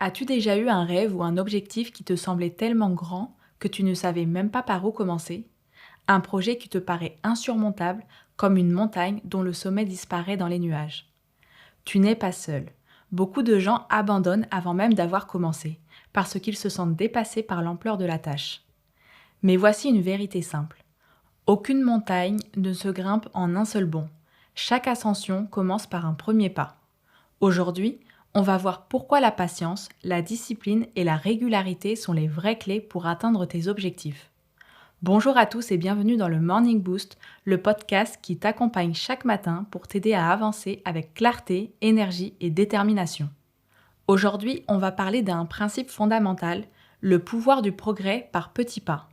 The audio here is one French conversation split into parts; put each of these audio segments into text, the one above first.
As-tu déjà eu un rêve ou un objectif qui te semblait tellement grand que tu ne savais même pas par où commencer? Un projet qui te paraît insurmontable, comme une montagne dont le sommet disparaît dans les nuages. Tu n'es pas seul. Beaucoup de gens abandonnent avant même d'avoir commencé, parce qu'ils se sentent dépassés par l'ampleur de la tâche. Mais voici une vérité simple. Aucune montagne ne se grimpe en un seul bond. Chaque ascension commence par un premier pas. Aujourd'hui, on va voir pourquoi la patience, la discipline et la régularité sont les vraies clés pour atteindre tes objectifs. Bonjour à tous et bienvenue dans le Morning Boost, le podcast qui t'accompagne chaque matin pour t'aider à avancer avec clarté, énergie et détermination. Aujourd'hui, on va parler d'un principe fondamental, le pouvoir du progrès par petits pas.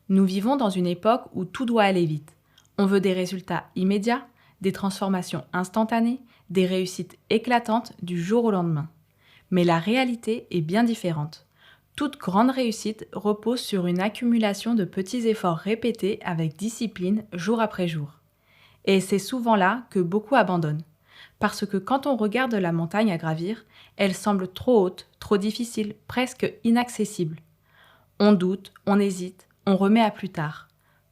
Nous vivons dans une époque où tout doit aller vite. On veut des résultats immédiats, des transformations instantanées, des réussites éclatantes du jour au lendemain. Mais la réalité est bien différente. Toute grande réussite repose sur une accumulation de petits efforts répétés avec discipline jour après jour. Et c'est souvent là que beaucoup abandonnent. Parce que quand on regarde la montagne à gravir, elle semble trop haute, trop difficile, presque inaccessible. On doute, on hésite, on remet à plus tard.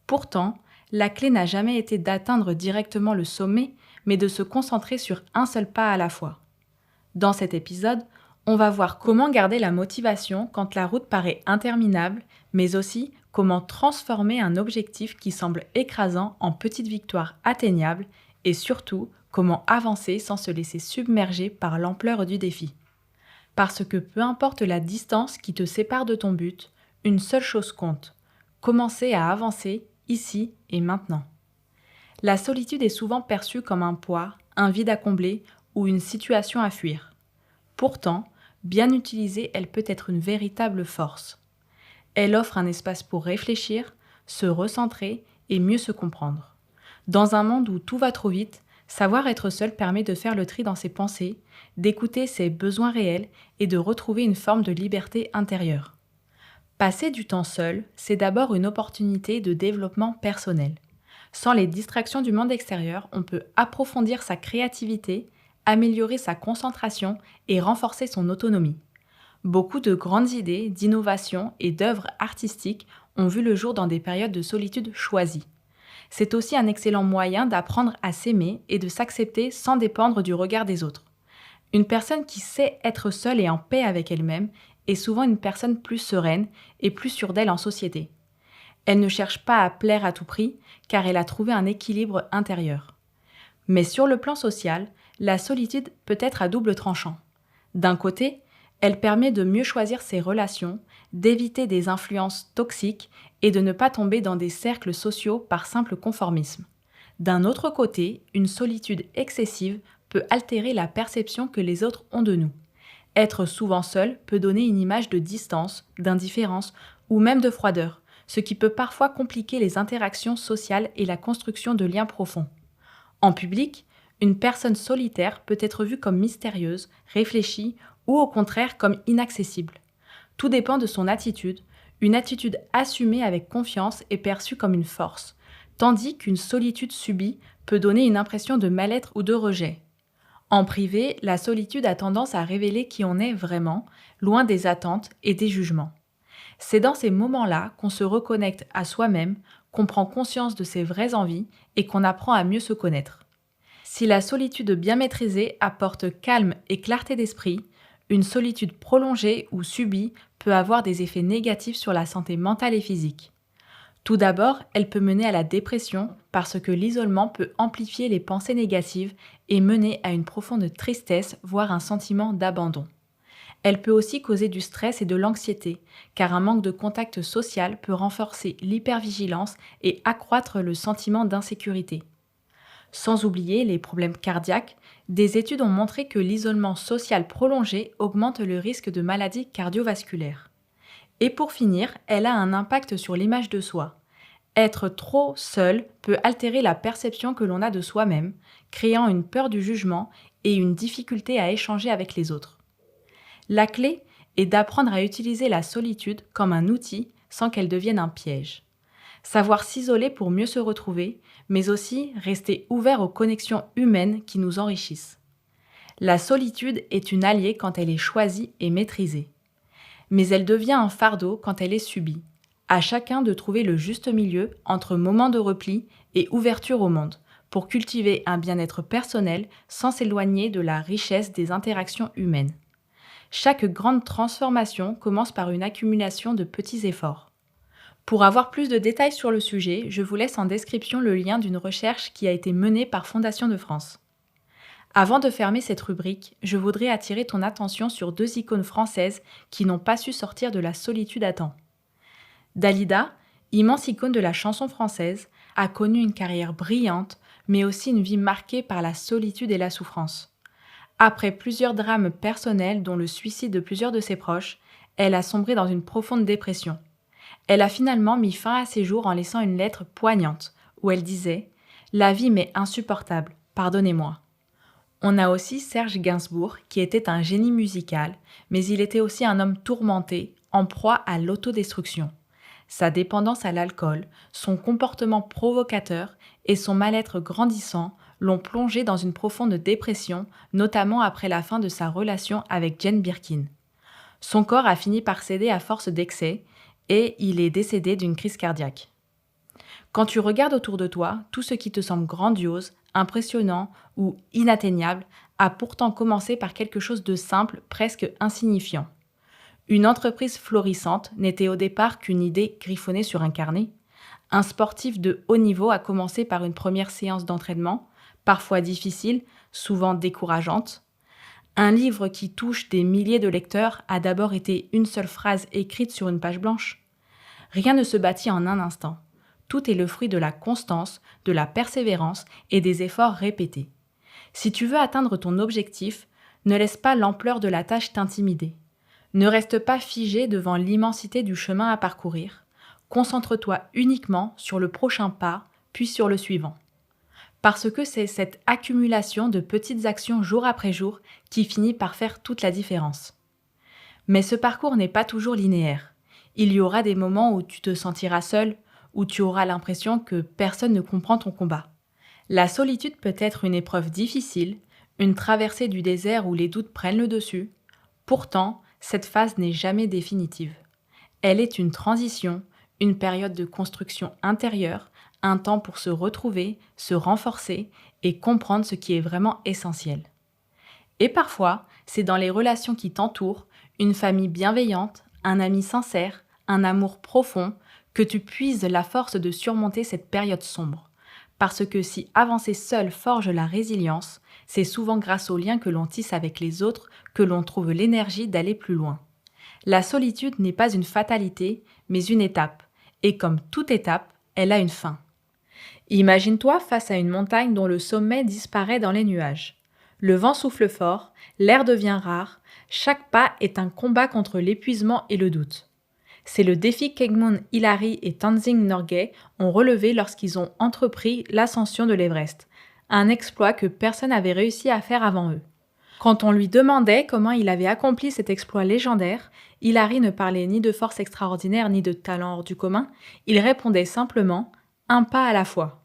Pourtant, la clé n'a jamais été d'atteindre directement le sommet, mais de se concentrer sur un seul pas à la fois. Dans cet épisode, on va voir comment garder la motivation quand la route paraît interminable, mais aussi comment transformer un objectif qui semble écrasant en petites victoires atteignables et surtout comment avancer sans se laisser submerger par l'ampleur du défi. Parce que peu importe la distance qui te sépare de ton but, une seule chose compte, commencer à avancer ici et maintenant. La solitude est souvent perçue comme un poids, un vide à combler ou une situation à fuir. Pourtant, bien utilisée, elle peut être une véritable force. Elle offre un espace pour réfléchir, se recentrer et mieux se comprendre. Dans un monde où tout va trop vite, savoir être seul permet de faire le tri dans ses pensées, d'écouter ses besoins réels et de retrouver une forme de liberté intérieure. Passer du temps seul, c'est d'abord une opportunité de développement personnel. Sans les distractions du monde extérieur, on peut approfondir sa créativité, améliorer sa concentration et renforcer son autonomie. Beaucoup de grandes idées, d'innovation et d'œuvres artistiques ont vu le jour dans des périodes de solitude choisies. C'est aussi un excellent moyen d'apprendre à s'aimer et de s'accepter sans dépendre du regard des autres. Une personne qui sait être seule et en paix avec elle-même est souvent une personne plus sereine et plus sûre d'elle en société. Elle ne cherche pas à plaire à tout prix car elle a trouvé un équilibre intérieur. Mais sur le plan social, la solitude peut être à double tranchant. D'un côté, elle permet de mieux choisir ses relations, d'éviter des influences toxiques et de ne pas tomber dans des cercles sociaux par simple conformisme. D'un autre côté, une solitude excessive peut altérer la perception que les autres ont de nous. Être souvent seul peut donner une image de distance, d'indifférence ou même de froideur, ce qui peut parfois compliquer les interactions sociales et la construction de liens profonds. En public, une personne solitaire peut être vue comme mystérieuse, réfléchie ou au contraire comme inaccessible. Tout dépend de son attitude. Une attitude assumée avec confiance est perçue comme une force, tandis qu'une solitude subie peut donner une impression de mal-être ou de rejet. En privé, la solitude a tendance à révéler qui on est vraiment, loin des attentes et des jugements. C'est dans ces moments-là qu'on se reconnecte à soi-même, qu'on prend conscience de ses vraies envies et qu'on apprend à mieux se connaître. Si la solitude bien maîtrisée apporte calme et clarté d'esprit, une solitude prolongée ou subie peut avoir des effets négatifs sur la santé mentale et physique. Tout d'abord, elle peut mener à la dépression parce que l'isolement peut amplifier les pensées négatives et mener à une profonde tristesse, voire un sentiment d'abandon. Elle peut aussi causer du stress et de l'anxiété, car un manque de contact social peut renforcer l'hypervigilance et accroître le sentiment d'insécurité. Sans oublier les problèmes cardiaques, des études ont montré que l'isolement social prolongé augmente le risque de maladies cardiovasculaires. Et pour finir, elle a un impact sur l'image de soi. Être trop seul peut altérer la perception que l'on a de soi-même, créant une peur du jugement et une difficulté à échanger avec les autres. La clé est d'apprendre à utiliser la solitude comme un outil sans qu'elle devienne un piège. Savoir s'isoler pour mieux se retrouver, mais aussi rester ouvert aux connexions humaines qui nous enrichissent. La solitude est une alliée quand elle est choisie et maîtrisée. Mais elle devient un fardeau quand elle est subie. À chacun de trouver le juste milieu entre moment de repli et ouverture au monde, pour cultiver un bien-être personnel sans s'éloigner de la richesse des interactions humaines. Chaque grande transformation commence par une accumulation de petits efforts. Pour avoir plus de détails sur le sujet, je vous laisse en description le lien d'une recherche qui a été menée par Fondation de France. Avant de fermer cette rubrique, je voudrais attirer ton attention sur 2 icônes françaises qui n'ont pas su sortir de la solitude à temps. Dalida, immense icône de la chanson française, a connu une carrière brillante, mais aussi une vie marquée par la solitude et la souffrance. Après plusieurs drames personnels, dont le suicide de plusieurs de ses proches, elle a sombré dans une profonde dépression. Elle a finalement mis fin à ses jours en laissant une lettre poignante, où elle disait « La vie m'est insupportable, pardonnez-moi ». On a aussi Serge Gainsbourg, qui était un génie musical, mais il était aussi un homme tourmenté, en proie à l'autodestruction. Sa dépendance à l'alcool, son comportement provocateur et son mal-être grandissant l'ont plongé dans une profonde dépression, notamment après la fin de sa relation avec Jane Birkin. Son corps a fini par céder à force d'excès et il est décédé d'une crise cardiaque. Quand tu regardes autour de toi, tout ce qui te semble grandiose, impressionnant ou inatteignable a pourtant commencé par quelque chose de simple, presque insignifiant. Une entreprise florissante n'était au départ qu'une idée griffonnée sur un carnet. Un sportif de haut niveau a commencé par une première séance d'entraînement, parfois difficile, souvent décourageante. Un livre qui touche des milliers de lecteurs a d'abord été une seule phrase écrite sur une page blanche. Rien ne se bâtit en un instant. Tout est le fruit de la constance, de la persévérance et des efforts répétés. Si tu veux atteindre ton objectif, ne laisse pas l'ampleur de la tâche t'intimider. Ne reste pas figé devant l'immensité du chemin à parcourir. Concentre-toi uniquement sur le prochain pas, puis sur le suivant. Parce que c'est cette accumulation de petites actions jour après jour qui finit par faire toute la différence. Mais ce parcours n'est pas toujours linéaire. Il y aura des moments où tu te sentiras seul, où tu auras l'impression que personne ne comprend ton combat. La solitude peut être une épreuve difficile, une traversée du désert où les doutes prennent le dessus. Pourtant, cette phase n'est jamais définitive. Elle est une transition, une période de construction intérieure, un temps pour se retrouver, se renforcer et comprendre ce qui est vraiment essentiel. Et parfois, c'est dans les relations qui t'entourent, une famille bienveillante, un ami sincère, un amour profond, que tu puises la force de surmonter cette période sombre. Parce que si avancer seul forge la résilience, c'est souvent grâce aux liens que l'on tisse avec les autres que l'on trouve l'énergie d'aller plus loin. La solitude n'est pas une fatalité, mais une étape. Et comme toute étape, elle a une fin. Imagine-toi face à une montagne dont le sommet disparaît dans les nuages. Le vent souffle fort, l'air devient rare, chaque pas est un combat contre l'épuisement et le doute. C'est le défi qu'Edmund Hillary et Tenzing Norgay ont relevé lorsqu'ils ont entrepris l'ascension de l'Everest, un exploit que personne n'avait réussi à faire avant eux. Quand on lui demandait comment il avait accompli cet exploit légendaire, Hillary ne parlait ni de force extraordinaire ni de talent hors du commun, il répondait simplement « un pas à la fois ».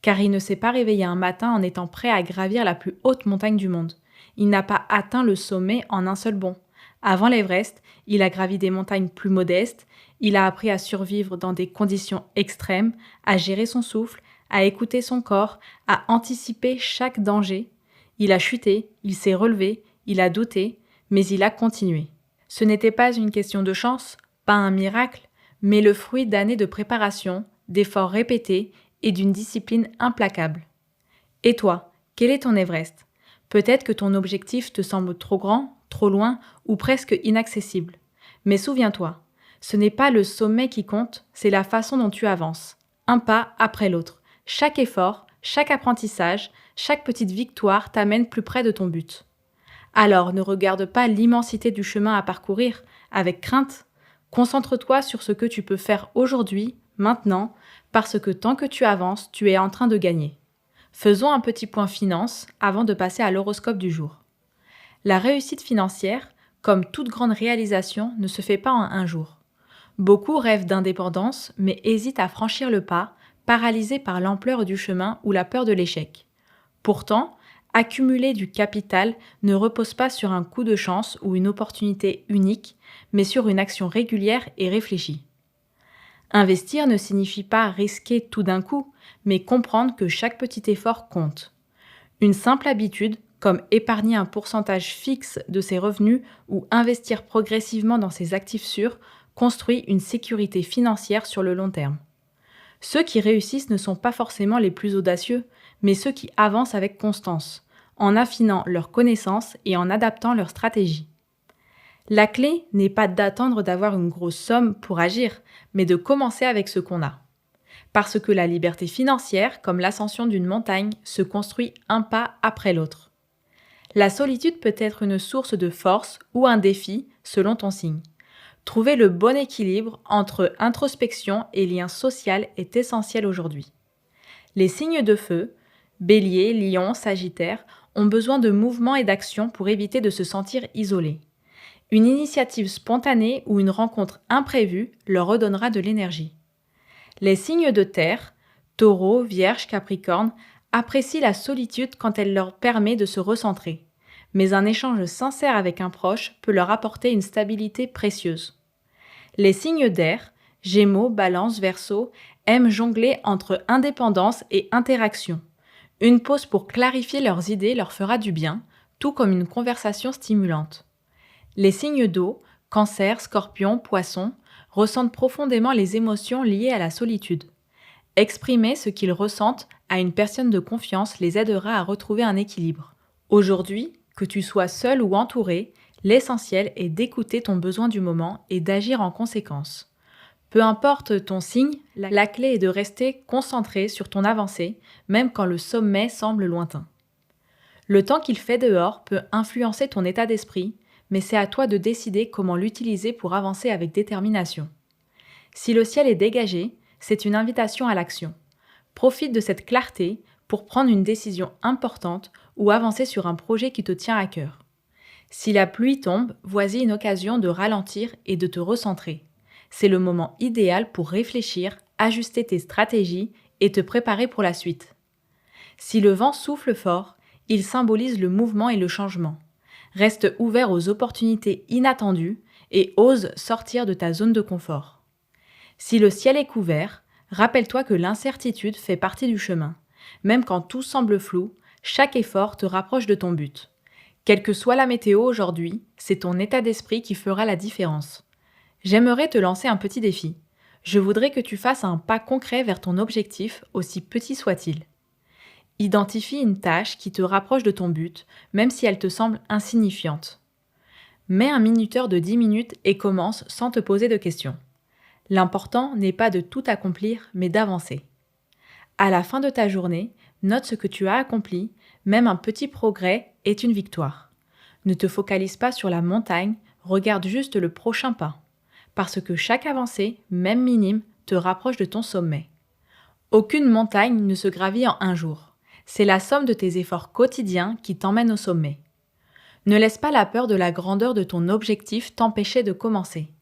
Car il ne s'est pas réveillé un matin en étant prêt à gravir la plus haute montagne du monde. Il n'a pas atteint le sommet en un seul bond. Avant l'Everest, il a gravi des montagnes plus modestes, il a appris à survivre dans des conditions extrêmes, à gérer son souffle, à écouter son corps, à anticiper chaque danger. Il a chuté, il s'est relevé, il a douté, mais il a continué. Ce n'était pas une question de chance, pas un miracle, mais le fruit d'années de préparation, d'efforts répétés et d'une discipline implacable. Et toi, quel est ton Everest ? Peut-être que ton objectif te semble trop grand, trop loin ou presque inaccessible. Mais souviens-toi, ce n'est pas le sommet qui compte, c'est la façon dont tu avances, un pas après l'autre. Chaque effort, chaque apprentissage, chaque petite victoire t'amène plus près de ton but. Alors ne regarde pas l'immensité du chemin à parcourir avec crainte. Concentre-toi sur ce que tu peux faire aujourd'hui, maintenant, parce que tant que tu avances, tu es en train de gagner. Faisons un petit point finance avant de passer à l'horoscope du jour. La réussite financière, comme toute grande réalisation, ne se fait pas en un jour. Beaucoup rêvent d'indépendance, mais hésitent à franchir le pas, paralysés par l'ampleur du chemin ou la peur de l'échec. Pourtant, Accumuler du capital ne repose pas sur un coup de chance ou une opportunité unique, mais sur une action régulière et réfléchie. Investir ne signifie pas risquer tout d'un coup, mais comprendre que chaque petit effort compte. Une simple habitude, comme épargner un pourcentage fixe de ses revenus ou investir progressivement dans ses actifs sûrs, construit une sécurité financière sur le long terme. Ceux qui réussissent ne sont pas forcément les plus audacieux, mais ceux qui avancent avec constance, en affinant leurs connaissances et en adaptant leur stratégie. La clé n'est pas d'attendre d'avoir une grosse somme pour agir, mais de commencer avec ce qu'on a. Parce que la liberté financière, comme l'ascension d'une montagne, se construit un pas après l'autre. La solitude peut être une source de force ou un défi, selon ton signe. Trouver le bon équilibre entre introspection et lien social est essentiel aujourd'hui. Les signes de feu, Bélier, Lion, Sagittaire, ont besoin de mouvement et d'action pour éviter de se sentir isolés. Une initiative spontanée ou une rencontre imprévue leur redonnera de l'énergie. Les signes de terre, Taureau, Vierge, Capricorne, apprécient la solitude quand elle leur permet de se recentrer. Mais un échange sincère avec un proche peut leur apporter une stabilité précieuse. Les signes d'air, Gémeaux, Balance, Verseau, aiment jongler entre indépendance et interaction. Une pause pour clarifier leurs idées leur fera du bien, tout comme une conversation stimulante. Les signes d'eau, Cancer, Scorpion, Poisson, ressentent profondément les émotions liées à la solitude. Exprimer ce qu'ils ressentent à une personne de confiance les aidera à retrouver un équilibre. Aujourd'hui, que tu sois seul ou entouré, l'essentiel est d'écouter ton besoin du moment et d'agir en conséquence. Peu importe ton signe, la clé est de rester concentré sur ton avancée, même quand le sommet semble lointain. Le temps qu'il fait dehors peut influencer ton état d'esprit, mais c'est à toi de décider comment l'utiliser pour avancer avec détermination. Si le ciel est dégagé, c'est une invitation à l'action. Profite de cette clarté pour prendre une décision importante ou avancer sur un projet qui te tient à cœur. Si la pluie tombe, voici une occasion de ralentir et de te recentrer. C'est le moment idéal pour réfléchir, ajuster tes stratégies et te préparer pour la suite. Si le vent souffle fort, il symbolise le mouvement et le changement. Reste ouvert aux opportunités inattendues et ose sortir de ta zone de confort. Si le ciel est couvert, rappelle-toi que l'incertitude fait partie du chemin. Même quand tout semble flou, chaque effort te rapproche de ton but. Quelle que soit la météo aujourd'hui, c'est ton état d'esprit qui fera la différence. J'aimerais te lancer un petit défi. Je voudrais que tu fasses un pas concret vers ton objectif, aussi petit soit-il. Identifie une tâche qui te rapproche de ton but, même si elle te semble insignifiante. Mets un minuteur de 10 minutes et commence sans te poser de questions. L'important n'est pas de tout accomplir, mais d'avancer. À la fin de ta journée, note ce que tu as accompli, même un petit progrès est une victoire. Ne te focalise pas sur la montagne, regarde juste le prochain pas. Parce que chaque avancée, même minime, te rapproche de ton sommet. Aucune montagne ne se gravit en un jour. C'est la somme de tes efforts quotidiens qui t'emmène au sommet. Ne laisse pas la peur de la grandeur de ton objectif t'empêcher de commencer.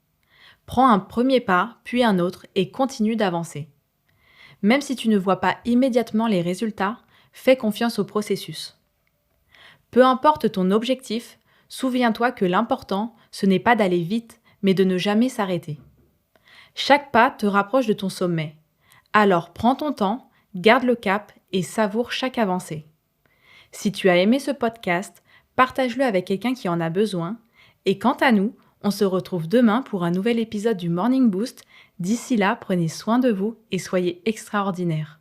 Prends un premier pas, puis un autre et continue d'avancer. Même si tu ne vois pas immédiatement les résultats, fais confiance au processus. Peu importe ton objectif, souviens-toi que l'important, ce n'est pas d'aller vite, mais de ne jamais s'arrêter. Chaque pas te rapproche de ton sommet. Alors prends ton temps, garde le cap et savoure chaque avancée. Si tu as aimé ce podcast, partage-le avec quelqu'un qui en a besoin. Et quant à nous, on se retrouve demain pour un nouvel épisode du Morning Boost. D'ici là, prenez soin de vous et soyez extraordinaires.